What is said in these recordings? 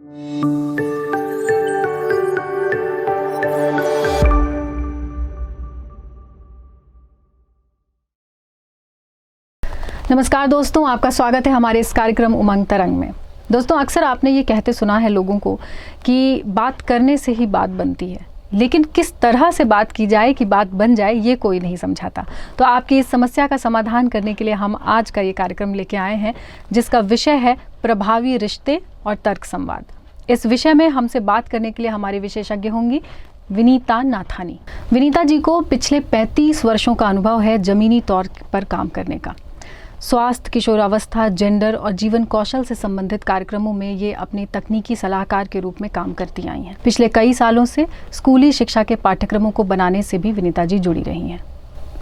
नमस्कार दोस्तों, आपका स्वागत है हमारे इस कार्यक्रम उमंग तरंग में। दोस्तों, अक्सर आपने ये कहते सुना है लोगों को कि बात करने से ही बात बनती है, लेकिन किस तरह से बात की जाए कि बात बन जाए ये कोई नहीं समझाता। तो आपकी इस समस्या का समाधान करने के लिए हम आज का ये कार्यक्रम लेके आए हैं, जिसका विषय है प्रभावी रिश्ते और तर्क संवाद। इस विषय में हमसे बात करने के लिए हमारे विशेषज्ञ होंगी विनीता नाथानी। विनीता जी को पिछले 35 वर्षों का अनुभव है जमीनी तौर पर काम करने का। स्वास्थ्य, किशोरावस्था, जेंडर और जीवन कौशल से संबंधित कार्यक्रमों में ये अपनी तकनीकी सलाहकार के रूप में काम करती आई हैं। पिछले कई सालों से स्कूली शिक्षा के पाठ्यक्रमों को बनाने से भी विनीता जी जुड़ी रही हैं।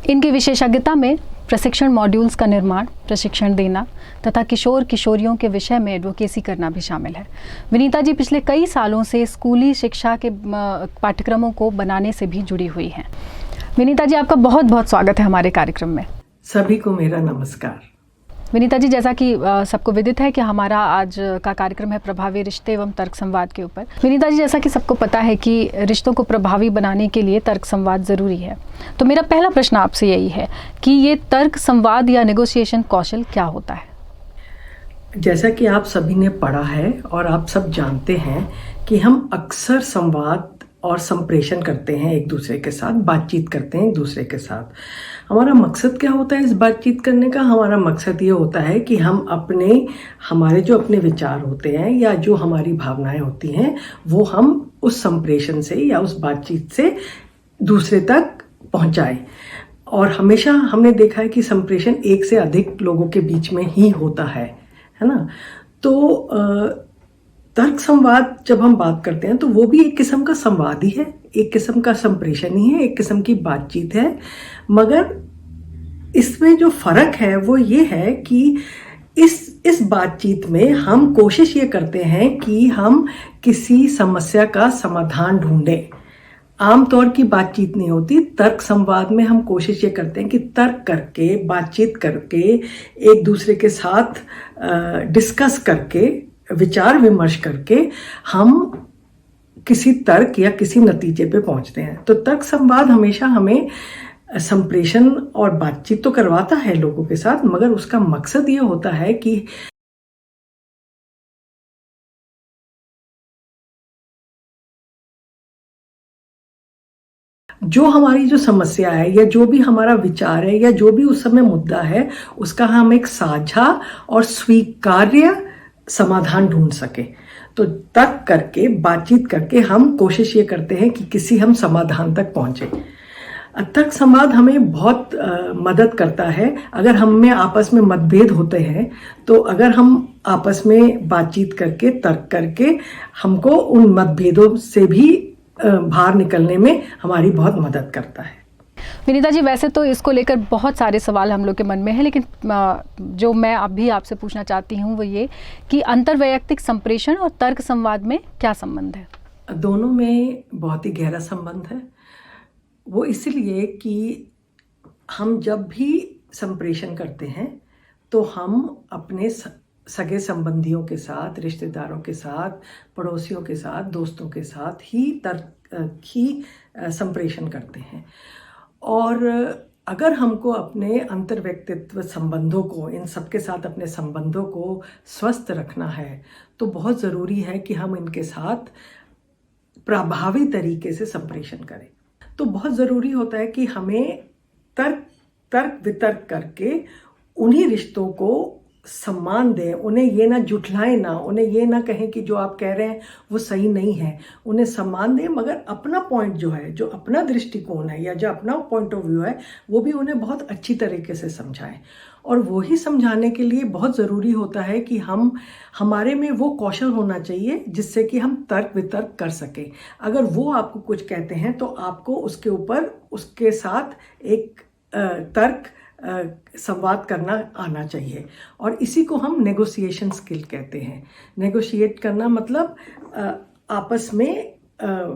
इनकी विशेषज्ञता में प्रशिक्षण मॉड्यूल्स का निर्माण, प्रशिक्षण देना तथा किशोर किशोरियों के विषय में एडवोकेसी करना भी शामिल है। विनीता जी पिछले कई सालों से स्कूली शिक्षा के पाठ्यक्रमों को बनाने से भी जुड़ी हुई हैं। विनीता जी, आपका बहुत बहुत स्वागत है हमारे कार्यक्रम में। सभी को मेरा नमस्कार। विनीता जी, जैसा कि सबको विदित है कि हमारा आज का कार्यक्रम है प्रभावी रिश्ते एवं तर्क संवाद के ऊपर। विनीता जी, जैसा कि सबको पता है कि रिश्तों को प्रभावी बनाने के लिए तर्क संवाद ज़रूरी है, तो मेरा पहला प्रश्न आपसे यही है कि ये तर्क संवाद या नेगोशिएशन कौशल क्या होता है? जैसा कि आप सभी ने पढ़ा है और आप सब जानते हैं कि हम अक्सर संवाद और संप्रेषण करते हैं, एक दूसरे के साथ बातचीत करते हैं एक दूसरे के साथ। हमारा मकसद क्या होता है इस बातचीत करने का? हमारा मकसद ये होता है कि हम हमारे जो अपने विचार होते हैं या जो हमारी भावनाएं होती हैं वो हम उस संप्रेषण से या उस बातचीत से दूसरे तक पहुंचाएं। और हमेशा हमने देखा है कि संप्रेषण एक से अधिक लोगों के बीच में ही होता है ना। तो तर्क संवाद जब हम बात करते हैं तो वो भी एक किस्म का संवाद ही है, एक किस्म का संप्रेषण ही है, एक किस्म की बातचीत है। मगर इसमें जो फर्क है वो ये है कि इस बातचीत में हम कोशिश ये करते हैं कि हम किसी समस्या का समाधान ढूंढें। आमतौर की बातचीत नहीं होती। तर्क संवाद में हम कोशिश ये करते हैं कि तर्क करके, बातचीत करके, एक दूसरे के साथ डिस्कस करके, विचार विमर्श करके हम किसी तर्क या किसी नतीजे पे पहुंचते हैं। तो तर्क संवाद हमेशा हमें संप्रेषण और बातचीत तो करवाता है लोगों के साथ, मगर उसका मकसद ये होता है कि जो हमारी जो समस्या है या जो भी हमारा विचार है या जो भी उस समय मुद्दा है उसका हम एक साझा और स्वीकार्य समाधान ढूंढ सके। तो तर्क करके, बातचीत करके हम कोशिश ये करते हैं कि किसी हम समाधान तक पहुंचे। तर्क संवाद हमें बहुत मदद करता है। अगर हम में आपस में मतभेद होते हैं तो अगर हम आपस में बातचीत करके, तर्क करके, हमको उन मतभेदों से भी बाहर निकलने में हमारी बहुत मदद करता है। विनीता जी, वैसे तो इसको लेकर बहुत सारे सवाल हम लोग के मन में है, लेकिन जो मैं अभी आपसे पूछना चाहती हूँ वो ये कि अंतर्वैयक्तिक संप्रेषण और तर्क संवाद में क्या संबंध है? दोनों में बहुत ही गहरा संबंध है। वो इसलिए कि हम जब भी संप्रेषण करते हैं तो हम अपने सगे संबंधियों के साथ, रिश्तेदारों के साथ, पड़ोसियों के साथ, दोस्तों के साथ ही संप्रेषण करते हैं। और अगर हमको अपने अंतर्व्यक्तित्व संबंधों को, इन सबके साथ अपने संबंधों को स्वस्थ रखना है तो बहुत ज़रूरी है कि हम इनके साथ प्रभावी तरीके से संप्रेषण करें। तो बहुत ज़रूरी होता है कि हमें तर्क वितर्क करके उन्हीं रिश्तों को सम्मान दें, उन्हें ये ना जुठलाएं, ना उन्हें ये ना कहें कि जो आप कह रहे हैं वो सही नहीं है। उन्हें सम्मान दें, मगर अपना पॉइंट जो है, जो अपना दृष्टिकोण है या जो अपना पॉइंट ऑफ व्यू है वो भी उन्हें बहुत अच्छी तरीके से समझाएं। और वही समझाने के लिए बहुत ज़रूरी होता है कि हमारे में वो कौशल होना चाहिए जिससे कि हम तर्क वितर्क कर सकें। अगर वो आपको कुछ कहते हैं तो आपको उसके ऊपर उसके साथ एक तर्क संवाद करना आना चाहिए। और इसी को हम नेगोशिएशन स्किल कहते हैं। नेगोशिएट करना मतलब आपस में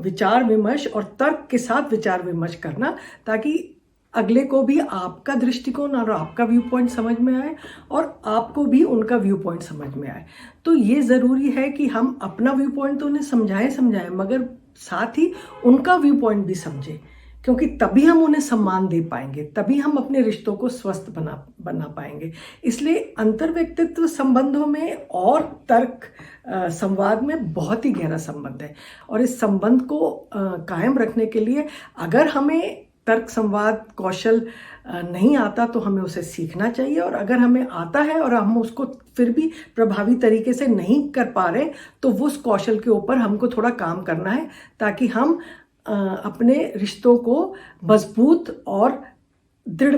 विचार विमर्श और तर्क के साथ विचार विमर्श करना, ताकि अगले को भी आपका दृष्टिकोण और आपका व्यू पॉइंट समझ में आए और आपको भी उनका व्यू पॉइंट समझ में आए। तो ये ज़रूरी है कि हम अपना व्यू पॉइंट तो उन्हें समझाएं मगर साथ ही उनका व्यू पॉइंट भी समझें, क्योंकि तभी हम उन्हें सम्मान दे पाएंगे, तभी हम अपने रिश्तों को स्वस्थ बना पाएंगे। इसलिए अंतर्व्यक्तित्व संबंधों में और तर्क संवाद में बहुत ही गहरा संबंध है। और इस संबंध को कायम रखने के लिए अगर हमें तर्क संवाद कौशल नहीं आता तो हमें उसे सीखना चाहिए, और अगर हमें आता है और हम उसको फिर भी प्रभावी तरीके से नहीं कर पा रहे तो वो उस कौशल के ऊपर हमको थोड़ा काम करना है, ताकि हम अपने रिश्तों को मजबूत और दृढ़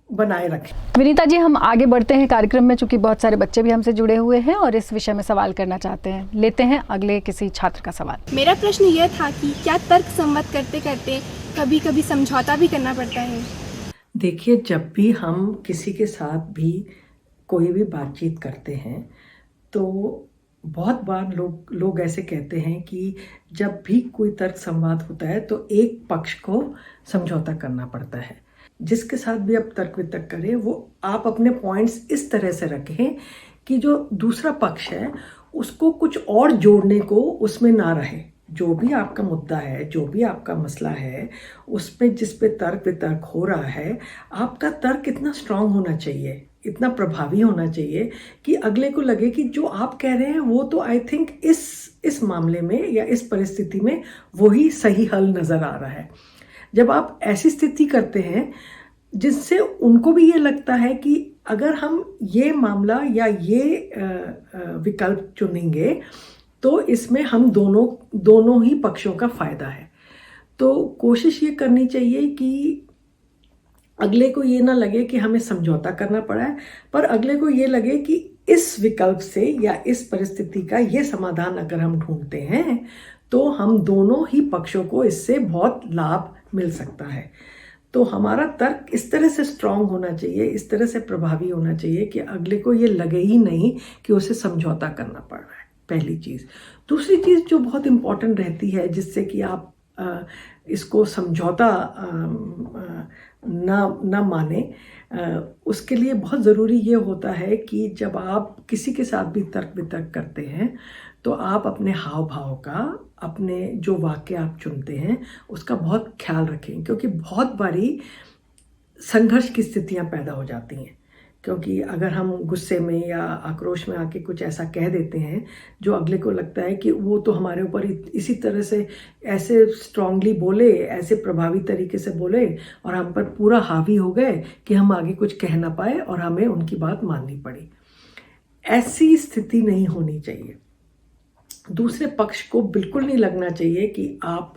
बनाए रखें। विनीता जी, हम आगे बढ़ते हैं कार्यक्रम में, चूंकि बहुत सारे बच्चे भी हमसे जुड़े हुए हैं और इस विषय में सवाल करना चाहते हैं। लेते हैं अगले किसी छात्र का सवाल। मेरा प्रश्न यह था कि क्या तर्क संवाद करते करते कभी कभी समझौता भी करना पड़ता है? देखिए, जब भी हम किसी के साथ भी कोई भी बातचीत करते हैं तो बहुत बार लोग ऐसे कहते हैं कि जब भी कोई तर्क संवाद होता है तो एक पक्ष को समझौता करना पड़ता है। जिसके साथ भी आप तर्क वितर्क करें वो आप अपने पॉइंट्स इस तरह से रखें कि जो दूसरा पक्ष है उसको कुछ और जोड़ने को उसमें ना रहे। जो भी आपका मुद्दा है, जो भी आपका मसला है, उसमें जिस पे तर्क वितर्क हो रहा है, आपका तर्क इतना स्ट्रांग होना चाहिए, इतना प्रभावी होना चाहिए कि अगले को लगे कि जो आप कह रहे हैं वो तो आई थिंक इस मामले में या इस परिस्थिति में वही सही हल नज़र आ रहा है। जब आप ऐसी स्थिति करते हैं जिससे उनको भी ये लगता है कि अगर हम ये मामला या ये विकल्प चुनेंगे तो इसमें हम दोनों ही पक्षों का फायदा है। तो कोशिश ये करनी चाहिए कि अगले को ये ना लगे कि हमें समझौता करना पड़ा है, पर अगले को ये लगे कि इस विकल्प से या इस परिस्थिति का ये समाधान अगर हम ढूंढते हैं तो हम दोनों ही पक्षों को इससे बहुत लाभ मिल सकता है। तो हमारा तर्क इस तरह से स्ट्रांग होना चाहिए, इस तरह से प्रभावी होना चाहिए कि अगले को ये लगे ही नहीं कि उसे समझौता करना पड़ रहा है, पहली चीज़। दूसरी चीज़ जो बहुत इम्पॉर्टेंट रहती है जिससे कि आप इसको समझौता ना माने, उसके लिए बहुत ज़रूरी ये होता है कि जब आप किसी के साथ भी तर्क वितर्क करते हैं तो आप अपने हाव भाव का, अपने जो वाक्य आप चुनते हैं उसका बहुत ख्याल रखें, क्योंकि बहुत बारी संघर्ष की स्थितियां पैदा हो जाती हैं। क्योंकि अगर हम गुस्से में या आक्रोश में आके कुछ ऐसा कह देते हैं जो अगले को लगता है कि वो तो हमारे ऊपर इसी तरह से ऐसे स्ट्रांगली बोले, ऐसे प्रभावी तरीके से बोले और हम पर पूरा हावी हो गए कि हम आगे कुछ कह ना पाए और हमें उनकी बात माननी पड़ी। ऐसी स्थिति नहीं होनी चाहिए। दूसरे पक्ष को बिल्कुल नहीं लगना चाहिए कि आप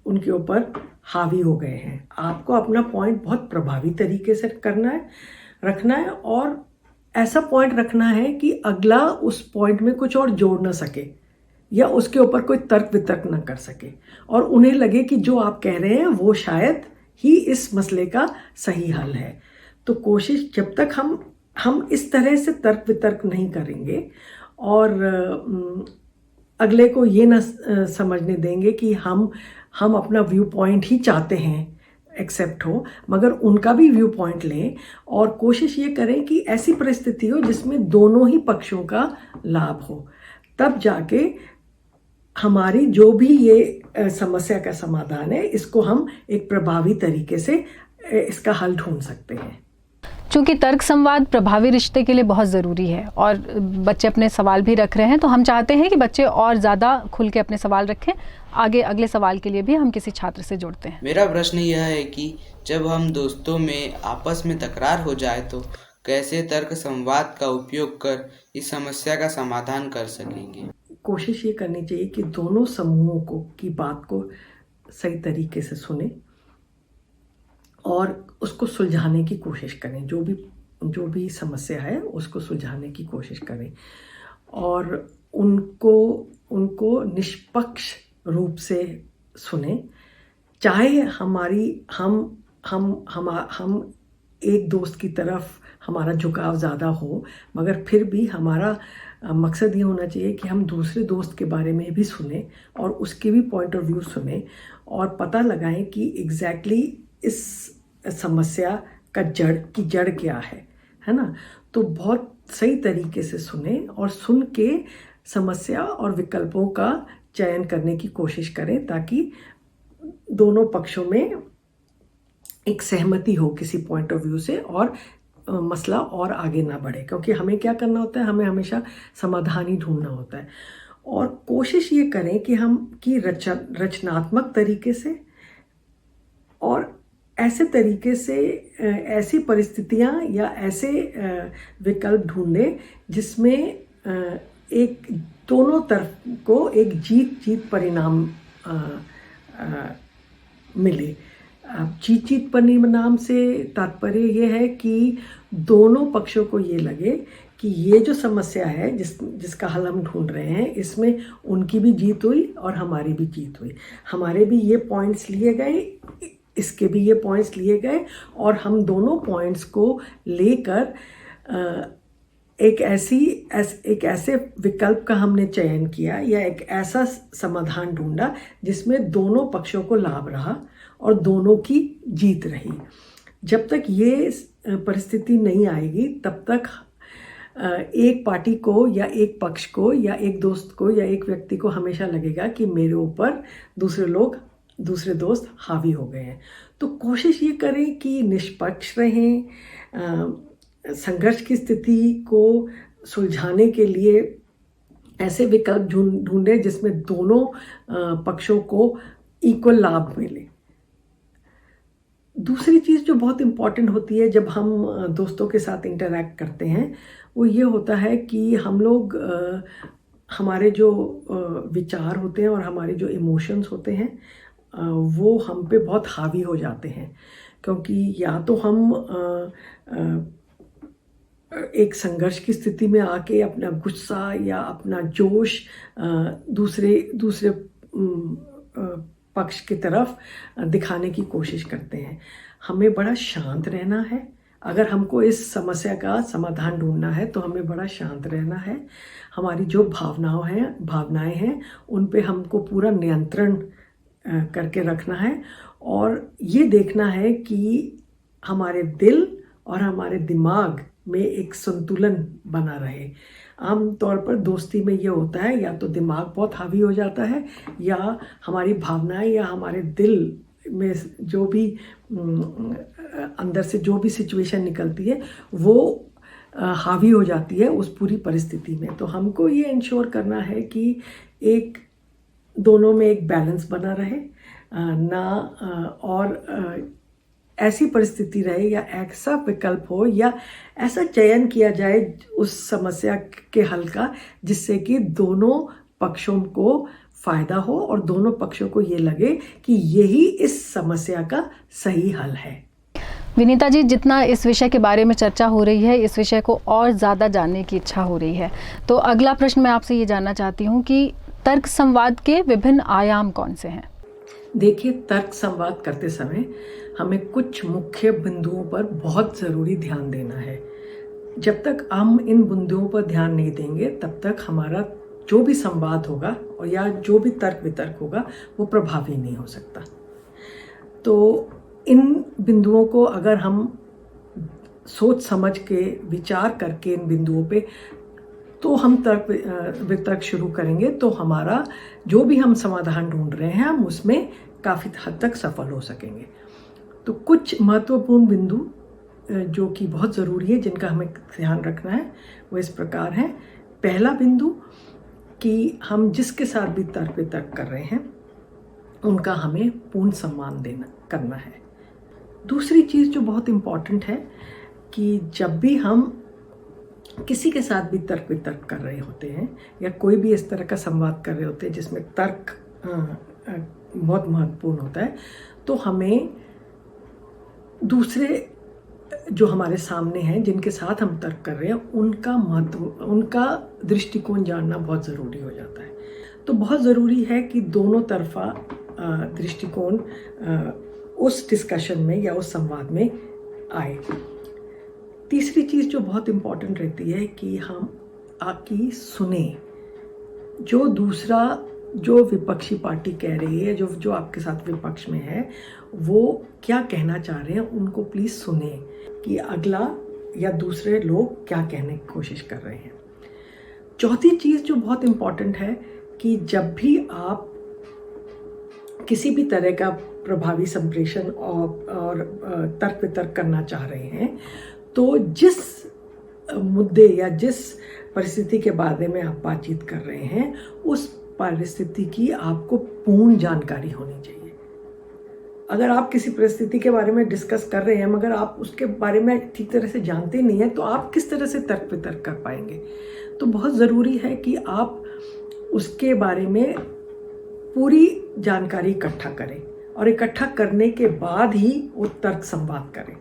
उनके ऊपर हावी हो गए हैं। आपको अपना पॉइंट बहुत प्रभावी तरीके से रखना है और ऐसा पॉइंट रखना है कि अगला उस पॉइंट में कुछ और जोड़ ना सके या उसके ऊपर कोई तर्क वितर्क ना कर सके और उन्हें लगे कि जो आप कह रहे हैं वो शायद ही इस मसले का सही हल है। तो कोशिश, जब तक हम इस तरह से तर्क वितर्क नहीं करेंगे और अगले को ये ना समझने देंगे कि हम अपना व्यू पॉइंट ही चाहते हैं एक्सेप्ट हो, मगर उनका भी व्यू पॉइंट लें और कोशिश ये करें कि ऐसी परिस्थिति हो जिसमें दोनों ही पक्षों का लाभ हो, तब जाके हमारी जो भी ये समस्या का समाधान है इसको हम एक प्रभावी तरीके से इसका हल ढूंढ सकते हैं। चूँकि तर्क संवाद प्रभावी रिश्ते के लिए बहुत ज़रूरी है और बच्चे अपने सवाल भी रख रहे हैं, तो हम चाहते हैं कि बच्चे और ज़्यादा खुल के अपने सवाल रखें। आगे अगले सवाल के लिए भी हम किसी छात्र से जुड़ते हैं। मेरा प्रश्न यह है कि जब हम दोस्तों में आपस में तकरार हो जाए तो कैसे तर्क संवाद का उपयोग कर इस समस्या का समाधान कर सकेंगे? कोशिश ये करनी चाहिए कि दोनों समूहों की बात को सही तरीके से सुने और उसको सुलझाने की कोशिश करें। जो भी समस्या है उसको सुलझाने की कोशिश करें और उनको निष्पक्ष रूप से सुने। चाहे हम एक दोस्त की तरफ हमारा झुकाव ज़्यादा हो, मगर फिर भी हमारा मकसद ये होना चाहिए कि हम दूसरे दोस्त के बारे में भी सुने और उसके भी पॉइंट ऑफ व्यू सुने और पता लगाएं कि एग्जैक्टली इस समस्या का जड़ क्या है ना। तो बहुत सही तरीके से सुने और सुन के समस्या और विकल्पों का चयन करने की कोशिश करें, ताकि दोनों पक्षों में एक सहमति हो किसी पॉइंट ऑफ व्यू से, और मसला और आगे ना बढ़े। क्योंकि हमें क्या करना होता है, हमें हमेशा समाधान ही ढूंढना होता है। और कोशिश ये करें कि रचनात्मक तरीके से और ऐसे तरीके से ऐसी परिस्थितियां या ऐसे विकल्प ढूंढें जिसमें एक दोनों तरफ को एक जीत परिणाम मिले। जीत परिणाम से तात्पर्य ये है कि दोनों पक्षों को ये लगे कि ये जो समस्या है जिसका हल हम ढूंढ रहे हैं, इसमें उनकी भी जीत हुई और हमारी भी जीत हुई। हमारे भी ये पॉइंट्स लिए गए, इसके भी ये पॉइंट्स लिए गए, और हम दोनों पॉइंट्स को लेकर एक ऐसे विकल्प का हमने चयन किया या एक ऐसा समाधान ढूंढा जिसमें दोनों पक्षों को लाभ रहा और दोनों की जीत रही। जब तक ये परिस्थिति नहीं आएगी तब तक एक पार्टी को या एक पक्ष को या एक दोस्त को या एक व्यक्ति को हमेशा लगेगा कि मेरे ऊपर दूसरे दोस्त हावी हो गए हैं। तो कोशिश ये करें कि निष्पक्ष रहें, संघर्ष की स्थिति को सुलझाने के लिए ऐसे विकल्प ढूंढें जिसमें दोनों पक्षों को इक्वल लाभ मिले। दूसरी चीज़ जो बहुत इम्पॉर्टेंट होती है जब हम दोस्तों के साथ इंटरैक्ट करते हैं, वो ये होता है कि हम लोग हमारे जो विचार होते हैं और हमारे जो इमोशंस होते हैं वो हम पे बहुत हावी हो जाते हैं। क्योंकि या तो हम एक संघर्ष की स्थिति में आके अपना गुस्सा या अपना जोश दूसरे पक्ष की तरफ दिखाने की कोशिश करते हैं। हमें बड़ा शांत रहना है। अगर हमको इस समस्या का समाधान ढूंढना है तो हमें बड़ा शांत रहना है। हमारी जो भावनाएं हैं उन पे हमको पूरा नियंत्रण करके रखना है, और ये देखना है कि हमारे दिल और हमारे दिमाग में एक संतुलन बना रहे। आमतौर पर दोस्ती में ये होता है, या तो दिमाग बहुत हावी हो जाता है या हमारी भावनाएं या हमारे दिल में जो भी अंदर से जो भी सिचुएशन निकलती है वो हावी हो जाती है उस पूरी परिस्थिति में। तो हमको ये इंश्योर करना है कि दोनों में एक बैलेंस बना रहे और ऐसी परिस्थिति रहे या ऐसा विकल्प हो या ऐसा चयन किया जाए उस समस्या के हल का जिससे कि दोनों पक्षों को फायदा हो और दोनों पक्षों को ये लगे कि यही इस समस्या का सही हल है। विनीता जी, जितना इस विषय के बारे में चर्चा हो रही है, इस विषय को और ज़्यादा जानने की इच्छा हो रही है। तो अगला प्रश्न मैं आपसे ये जानना चाहती हूँ कि तर्क संवाद के विभिन्न आयाम कौन से हैं? देखिए, तर्क संवाद करते समय हमें कुछ मुख्य बिंदुओं पर बहुत ज़रूरी ध्यान देना है। जब तक हम इन बिंदुओं पर ध्यान नहीं देंगे तब तक हमारा जो भी संवाद होगा और या जो भी तर्क वितर्क होगा वो प्रभावी नहीं हो सकता। तो इन बिंदुओं को अगर हम सोच समझ के विचार करके इन बिंदुओं पे तो हम तर्क वितर्क शुरू करेंगे तो हमारा जो भी हम समाधान ढूंढ रहे हैं हम उसमें काफ़ी हद तक सफल हो सकेंगे। तो कुछ महत्वपूर्ण बिंदु जो कि बहुत ज़रूरी है जिनका हमें ध्यान रखना है वो इस प्रकार हैं। पहला बिंदु कि हम जिसके साथ भी तर्क वितर्क कर रहे हैं उनका हमें पूर्ण सम्मान करना है। दूसरी चीज़ जो बहुत इम्पॉर्टेंट है कि जब भी हम किसी के साथ भी तर्क वितर्क कर रहे होते हैं या कोई भी इस तरह का संवाद कर रहे होते हैं जिसमें तर्क बहुत महत्वपूर्ण होता है, तो हमें दूसरे जो हमारे सामने हैं जिनके साथ हम तर्क कर रहे हैं उनका दृष्टिकोण जानना बहुत ज़रूरी हो जाता है। तो बहुत ज़रूरी है कि दोनों तरफा दृष्टिकोण उस डिस्कशन में या उस संवाद में आए। तीसरी चीज़ जो बहुत इम्पॉर्टेंट रहती है कि हम आकी सुने। जो दूसरा जो विपक्षी पार्टी कह रही है, जो आपके साथ विपक्ष में है, वो क्या कहना चाह रहे हैं, उनको प्लीज़ सुने कि अगला या दूसरे लोग क्या कहने की कोशिश कर रहे हैं। चौथी चीज़ जो बहुत इम्पॉर्टेंट है कि जब भी आप किसी भी तरह का प्रभावी संप्रेषण और तर्क वितर्क करना चाह रहे हैं, तो जिस मुद्दे या जिस परिस्थिति के बारे में आप बातचीत कर रहे हैं, उस परिस्थिति की आपको पूर्ण जानकारी होनी चाहिए। अगर आप किसी परिस्थिति के बारे में डिस्कस कर रहे हैं मगर आप उसके बारे में ठीक तरह से जानते नहीं हैं, तो आप किस तरह से तर्क वितर्क कर पाएंगे। तो बहुत ज़रूरी है कि आप उसके बारे में पूरी जानकारी इकट्ठा करें और इकट्ठा करने के बाद ही वो तर्क संवाद करें।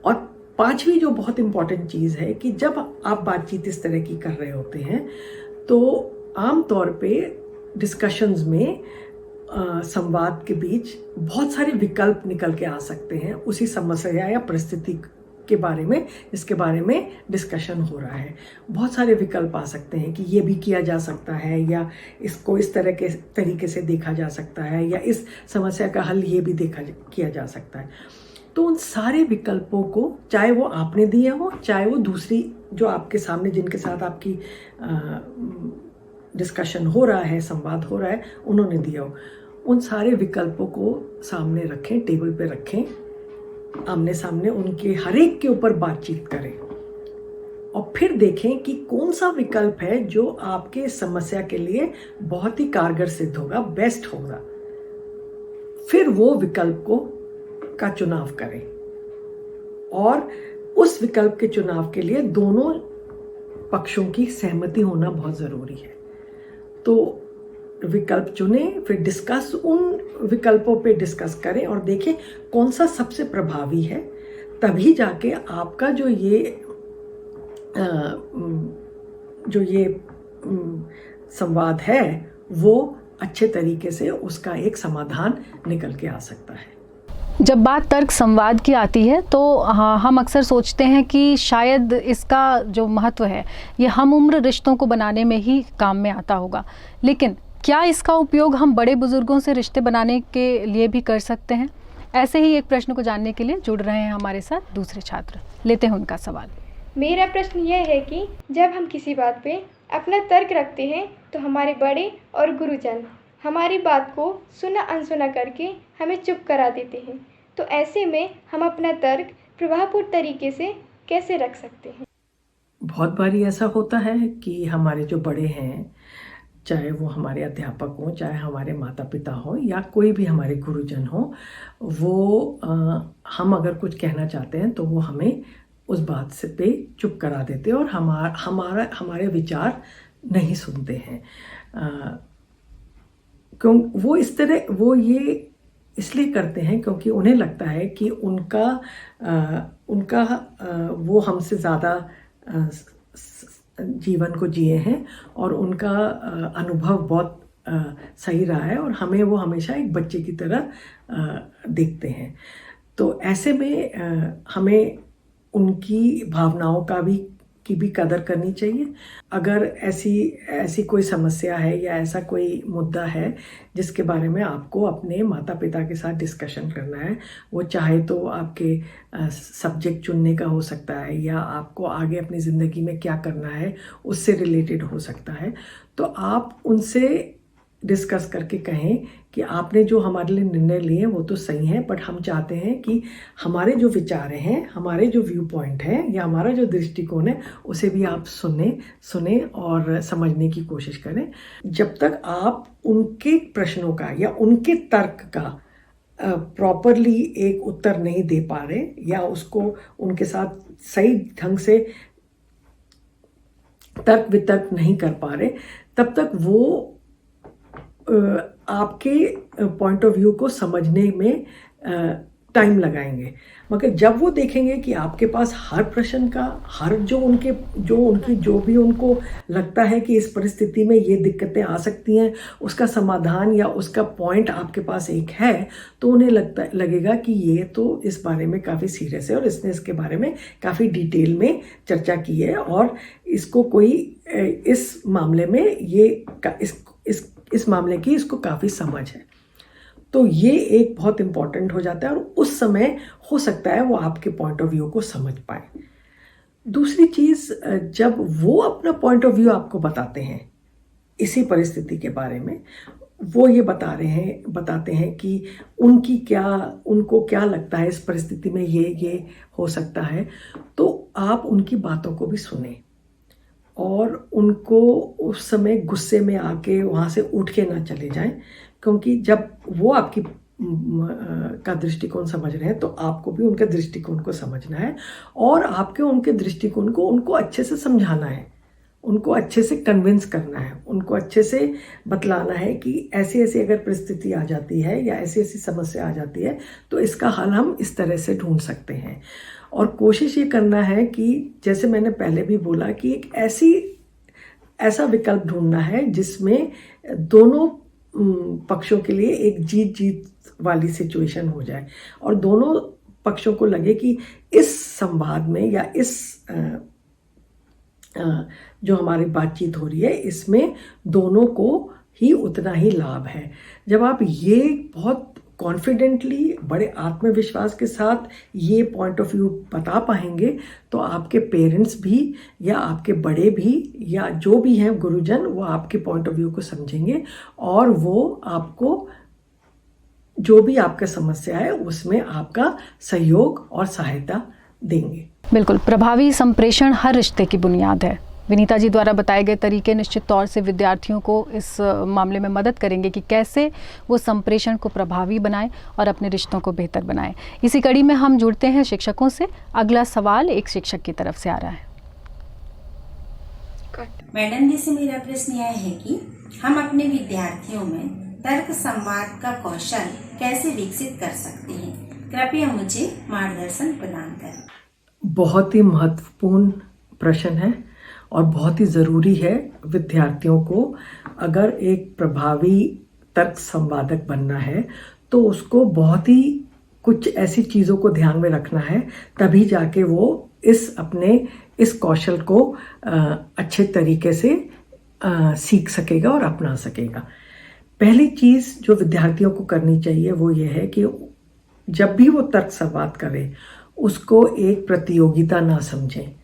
और पांचवी जो बहुत इम्पॉर्टेंट चीज़ है कि जब आप बातचीत इस तरह की कर रहे होते हैं, तो आम तौर पे डिस्कशंस में संवाद के बीच बहुत सारे विकल्प निकल के आ सकते हैं उसी समस्या या परिस्थिति के बारे में जिसके बारे में डिस्कशन हो रहा है। बहुत सारे विकल्प आ सकते हैं कि ये भी किया जा सकता है, या इसको इस तरह के तरीके से देखा जा सकता है, या इस समस्या का हल ये भी किया जा सकता है। तो उन सारे विकल्पों को, चाहे वो आपने दिए हो, चाहे वो दूसरी जो आपके सामने जिनके साथ आपकी डिस्कशन हो रहा है, संवाद हो रहा है, उन्होंने दिया हो, उन सारे विकल्पों को सामने रखें, टेबल पे रखें, आमने सामने उनके हर एक के ऊपर बातचीत करें और फिर देखें कि कौन सा विकल्प है जो आपके समस्या के लिए बहुत ही कारगर सिद्ध होगा, बेस्ट होगा। फिर वो विकल्प का चुनाव करें और उस विकल्प के चुनाव के लिए दोनों पक्षों की सहमति होना बहुत ज़रूरी है। तो विकल्प चुने, फिर डिस्कस उन विकल्पों पे डिस्कस करें और देखें कौन सा सबसे प्रभावी है। तभी जाके आपका जो ये संवाद है वो अच्छे तरीके से उसका एक समाधान निकल के आ सकता है। जब बात तर्क संवाद की आती है तो हम अक्सर सोचते हैं कि शायद इसका जो महत्व है ये हम उम्र रिश्तों को बनाने में ही काम में आता होगा, लेकिन क्या इसका उपयोग हम बड़े बुजुर्गों से रिश्ते बनाने के लिए भी कर सकते हैं? ऐसे ही एक प्रश्न को जानने के लिए जुड़ रहे हैं हमारे साथ दूसरे छात्र। लेते हैं उनका सवाल। मेरा प्रश्न यह है कि जब हम किसी बात पे अपना तर्क रखते हैं तो हमारे बड़े और गुरुजन हमारी बात को सुना अनसुना करके हमें चुप करा देते हैं, तो ऐसे में हम अपना तर्क प्रभावपूर्ण तरीके से कैसे रख सकते हैं? बहुत बारी ऐसा होता है कि हमारे जो बड़े हैं, चाहे वो हमारे अध्यापक हों, चाहे हमारे माता पिता हों, या कोई भी हमारे गुरुजन हों, वो हम अगर कुछ कहना चाहते हैं तो वो हमें उस बात से पे चुप करा देते हैं और हमारे विचार नहीं सुनते हैं। क्यों वो ये इसलिए करते हैं क्योंकि उन्हें लगता है कि उनका वो हमसे ज़्यादा जीवन को जिए हैं और उनका अनुभव बहुत सही रहा है और हमें वो हमेशा एक बच्चे की तरह देखते हैं। तो ऐसे में हमें उनकी भावनाओं की भी कदर करनी चाहिए। अगर ऐसी कोई समस्या है या ऐसा कोई मुद्दा है जिसके बारे में आपको अपने माता पिता के साथ डिस्कशन करना है, वो चाहे तो आपके सब्जेक्ट चुनने का हो सकता है या आपको आगे अपनी ज़िंदगी में क्या करना है उससे रिलेटेड हो सकता है, तो आप उनसे डिस्कस करके कहें कि आपने जो हमारे लिए निर्णय लिए वो तो सही है, बट हम चाहते हैं कि हमारे जो विचार हैं, हमारे जो व्यू पॉइंट हैं या हमारा जो दृष्टिकोण है उसे भी आप सुने और समझने की कोशिश करें। जब तक आप उनके प्रश्नों का या उनके तर्क का प्रॉपरली एक उत्तर नहीं दे पा रहे या उसको उनके साथ सही ढंग से तर्क वितर्क नहीं कर पा रहे, तब तक वो आपके पॉइंट ऑफ व्यू को समझने में टाइम लगाएंगे। मगर जब वो देखेंगे कि आपके पास हर प्रश्न का जो भी उनको लगता है कि इस परिस्थिति में ये दिक्कतें आ सकती हैं, उसका समाधान या उसका पॉइंट आपके पास एक है, तो उन्हें लगेगा कि ये तो इस बारे में काफ़ी सीरियस है और इसने इसके बारे में काफ़ी डिटेल में चर्चा की है और इसको कोई इस मामले में इस मामले की इसको काफ़ी समझ है। तो ये एक बहुत इम्पॉर्टेंट हो जाता है और उस समय हो सकता है वो आपके पॉइंट ऑफ व्यू को समझ पाए। दूसरी चीज़, जब वो अपना पॉइंट ऑफ व्यू आपको बताते हैं इसी परिस्थिति के बारे में, वो ये बताते हैं कि उनको क्या लगता है इस परिस्थिति में ये हो सकता है, तो आप उनकी बातों को भी सुने और उनको उस समय गुस्से में आके वहाँ से उठ के ना चले जाएं, क्योंकि जब वो आपकी का दृष्टिकोण समझ रहे हैं तो आपको भी उनके दृष्टिकोण को समझना है और आपके उनके दृष्टिकोण को उनको अच्छे से समझाना है, उनको अच्छे से कन्विंस करना है, उनको अच्छे से बतलाना है कि ऐसी ऐसी अगर परिस्थिति आ जाती है या ऐसी ऐसी समस्या आ जाती है तो इसका हल हम इस तरह से ढूंढ सकते हैं। और कोशिश ये करना है कि जैसे मैंने पहले भी बोला कि एक ऐसा विकल्प ढूंढना है जिसमें दोनों पक्षों के लिए एक जीत जीत वाली सिचुएशन हो जाए और दोनों पक्षों को लगे कि इस संवाद में या इस जो हमारी बातचीत हो रही है इसमें दोनों को ही उतना ही लाभ है। जब आप ये बहुत कॉन्फिडेंटली, बड़े आत्मविश्वास के साथ ये पॉइंट ऑफ व्यू बता पाएंगे तो आपके पेरेंट्स भी या आपके बड़े भी या जो भी हैं गुरुजन, वो आपके पॉइंट ऑफ व्यू को समझेंगे और वो आपको जो भी आपका समस्या है उसमें आपका सहयोग और सहायता देंगे। बिल्कुल, प्रभावी संप्रेषण हर रिश्ते की बुनियाद है। विनीता जी द्वारा बताए गए तरीके निश्चित तौर से विद्यार्थियों को इस मामले में मदद करेंगे कि कैसे वो संप्रेषण को प्रभावी बनाएं और अपने रिश्तों को बेहतर बनाएं। इसी कड़ी में हम जुड़ते हैं शिक्षकों से। अगला सवाल एक शिक्षक की तरफ से आ रहा है। मैडम जी से मेरा प्रश्न यह है कि हम अपने विद्यार्थियों में तर्क संवाद का कौशल कैसे विकसित कर सकते हैं? कृपया मुझे मार्गदर्शन प्रदान करें। बहुत ही महत्वपूर्ण प्रश्न है और बहुत ही ज़रूरी है विद्यार्थियों को। अगर एक प्रभावी तर्क संवादक बनना है तो उसको बहुत ही कुछ ऐसी चीज़ों को ध्यान में रखना है, तभी जाके वो इस कौशल को अच्छे तरीके से सीख सकेगा और अपना सकेगा। पहली चीज़ जो विद्यार्थियों को करनी चाहिए वो ये है कि जब भी वो तर्क संवाद करे उसको एक प्रतियोगिता ना समझें।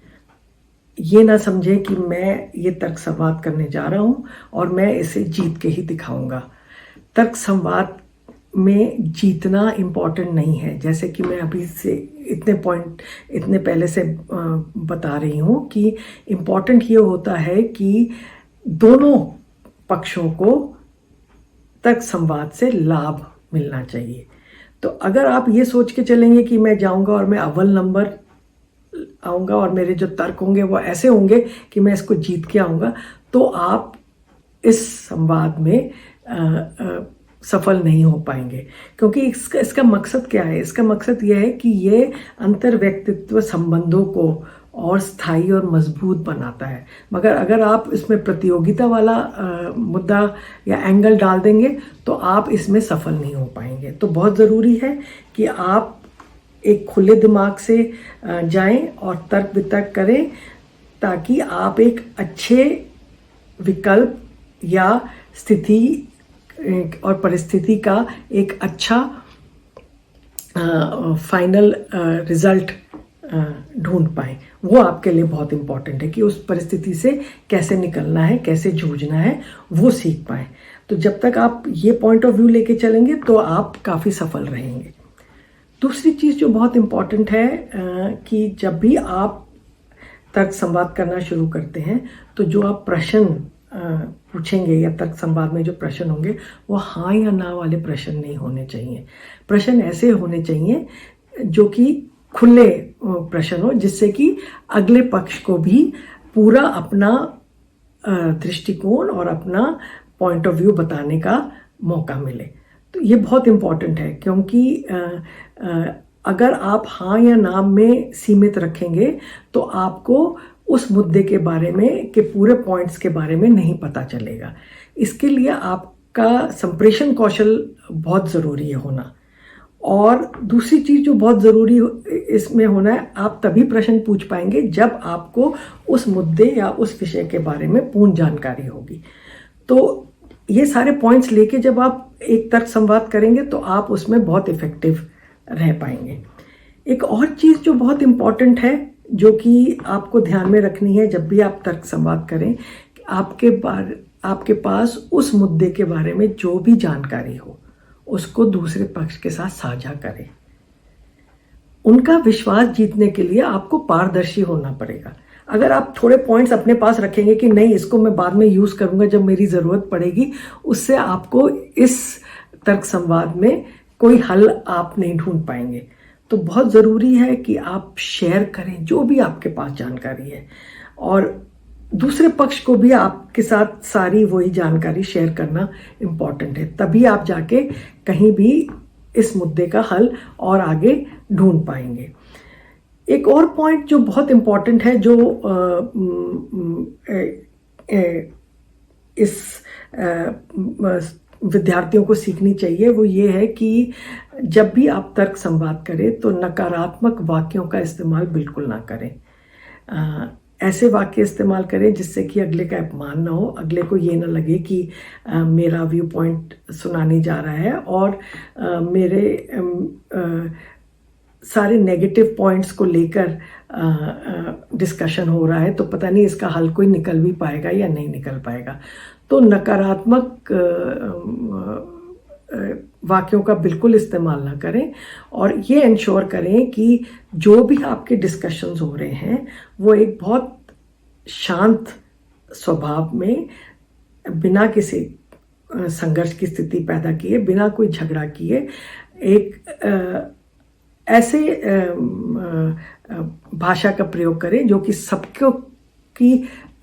ये ना समझें कि मैं ये तर्क संवाद करने जा रहा हूँ और मैं इसे जीत के ही दिखाऊंगा। तर्क संवाद में जीतना इम्पॉर्टेंट नहीं है। जैसे कि मैं अभी से इतने पहले से बता रही हूँ कि इम्पॉर्टेंट ये होता है कि दोनों पक्षों को तर्क संवाद से लाभ मिलना चाहिए। तो अगर आप ये सोच के चलेंगे कि मैं जाऊंगा और मैं अव्वल नंबर आऊंगा और मेरे जो तर्क होंगे वो ऐसे होंगे कि मैं इसको जीत के आऊंगा, तो आप इस संवाद में सफल नहीं हो पाएंगे। क्योंकि इसका मकसद क्या है? इसका मकसद यह है कि ये अंतर व्यक्तित्व संबंधों को और स्थायी और मजबूत बनाता है। मगर अगर आप इसमें प्रतियोगिता वाला मुद्दा या एंगल डाल देंगे तो आप इसमें सफल नहीं हो पाएंगे। तो बहुत ज़रूरी है कि आप एक खुले दिमाग से जाएं और तर्क वितर्क करें, ताकि आप एक अच्छे विकल्प या स्थिति और परिस्थिति का एक अच्छा फाइनल रिजल्ट ढूंढ पाएं। वो आपके लिए बहुत इम्पॉर्टेंट है कि उस परिस्थिति से कैसे निकलना है, कैसे जूझना है, वो सीख पाएं। तो जब तक आप ये पॉइंट ऑफ व्यू लेके चलेंगे तो आप काफ़ी सफल रहेंगे। दूसरी चीज़ जो बहुत इम्पॉर्टेंट है कि जब भी आप तर्क संवाद करना शुरू करते हैं तो जो आप प्रश्न पूछेंगे या तर्क संवाद में जो प्रश्न होंगे वो हाँ या ना वाले प्रश्न नहीं होने चाहिए। प्रश्न ऐसे होने चाहिए जो कि खुले प्रश्न हो, जिससे कि अगले पक्ष को भी पूरा अपना दृष्टिकोण और अपना पॉइंट ऑफ व्यू बताने का मौका मिले। तो ये बहुत इम्पॉर्टेंट है, क्योंकि अगर आप हाँ या ना में सीमित रखेंगे तो आपको उस मुद्दे के बारे में के पूरे पॉइंट्स के बारे में नहीं पता चलेगा। इसके लिए आपका संप्रेषण कौशल बहुत ज़रूरी है होना। और दूसरी चीज़ जो बहुत ज़रूरी इसमें होना है, आप तभी प्रश्न पूछ पाएंगे जब आपको उस मुद्दे या उस विषय के बारे में पूर्ण जानकारी होगी। तो ये सारे पॉइंट्स लेके जब आप एक तर्क संवाद करेंगे तो आप उसमें बहुत इफेक्टिव रह पाएंगे। एक और चीज़ जो बहुत इम्पॉर्टेंट है, जो कि आपको ध्यान में रखनी है जब भी आप तर्क संवाद करें, कि आपके पास उस मुद्दे के बारे में जो भी जानकारी हो उसको दूसरे पक्ष के साथ साझा करें। उनका विश्वास जीतने के लिए आपको पारदर्शी होना पड़ेगा। अगर आप थोड़े पॉइंट्स अपने पास रखेंगे कि नहीं इसको मैं बाद में यूज़ करूँगा जब मेरी ज़रूरत पड़ेगी, उससे आपको इस तर्क संवाद में कोई हल आप नहीं ढूंढ पाएंगे। तो बहुत ज़रूरी है कि आप शेयर करें जो भी आपके पास जानकारी है, और दूसरे पक्ष को भी आपके साथ सारी वही जानकारी शेयर करना इम्पॉर्टेंट है। तभी आप जाके कहीं भी इस मुद्दे का हल और आगे ढूंढ पाएंगे। एक और पॉइंट जो बहुत इम्पॉर्टेंट है, जो इस विद्यार्थियों को सीखनी चाहिए, वो ये है कि जब भी आप तर्क संवाद करें तो नकारात्मक वाक्यों का इस्तेमाल बिल्कुल ना करें। ऐसे वाक्य इस्तेमाल करें जिससे कि अगले का अपमान ना हो, अगले को ये ना लगे कि मेरा व्यू पॉइंट सुना नहीं जा रहा है और मेरे सारे नेगेटिव पॉइंट्स को लेकर डिस्कशन हो रहा है, तो पता नहीं इसका हल कोई निकल भी पाएगा या नहीं निकल पाएगा। तो नकारात्मक वाक्यों का बिल्कुल इस्तेमाल ना करें, और ये इंश्योर करें कि जो भी आपके डिस्कशंस हो रहे हैं वो एक बहुत शांत स्वभाव में, बिना किसी संघर्ष की स्थिति पैदा किए, बिना कोई झगड़ा किए, एक ऐसे भाषा का प्रयोग करें जो कि सबको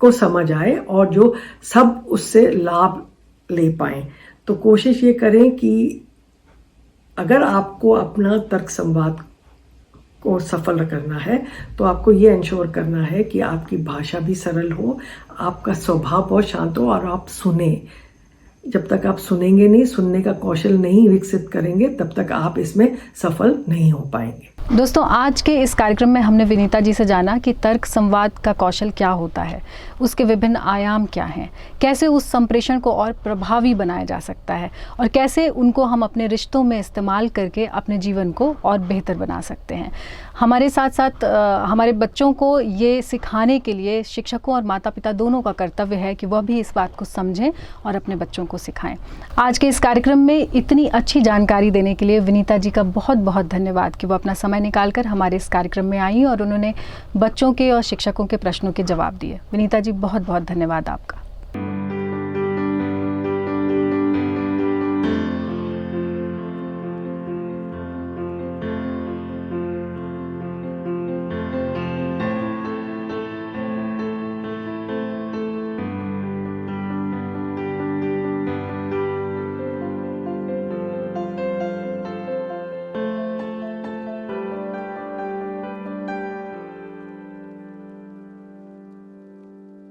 को समझ आए और जो सब उससे लाभ ले पाएं। तो कोशिश ये करें कि अगर आपको अपना तर्क संवाद को सफल करना है तो आपको ये इंश्योर करना है कि आपकी भाषा भी सरल हो, आपका स्वभाव बहुत शांत हो, और आप सुने। जब तक आप सुनेंगे नहीं, सुनने का कौशल नहीं विकसित करेंगे, तब तक आप इसमें सफल नहीं हो पाएंगे। दोस्तों, आज के इस कार्यक्रम में हमने विनीता जी से जाना कि तर्क संवाद का कौशल क्या होता है, उसके विभिन्न आयाम क्या हैं, कैसे उस संप्रेषण को और प्रभावी बनाया जा सकता है, और कैसे उनको हम अपने रिश्तों में इस्तेमाल करके अपने जीवन को और बेहतर बना सकते हैं। हमारे साथ साथ हमारे बच्चों को ये सिखाने के लिए शिक्षकों और माता पिता दोनों का कर्तव्य है कि वह भी इस बात को समझें और अपने बच्चों को सिखाएं। आज के इस कार्यक्रम में इतनी अच्छी जानकारी देने के लिए विनीता जी का बहुत बहुत धन्यवाद कि वो अपना समय निकालकर हमारे इस कार्यक्रम में आई और उन्होंने बच्चों के और शिक्षकों के प्रश्नों के जवाब दिए। विनीता जी, बहुत बहुत धन्यवाद आपका।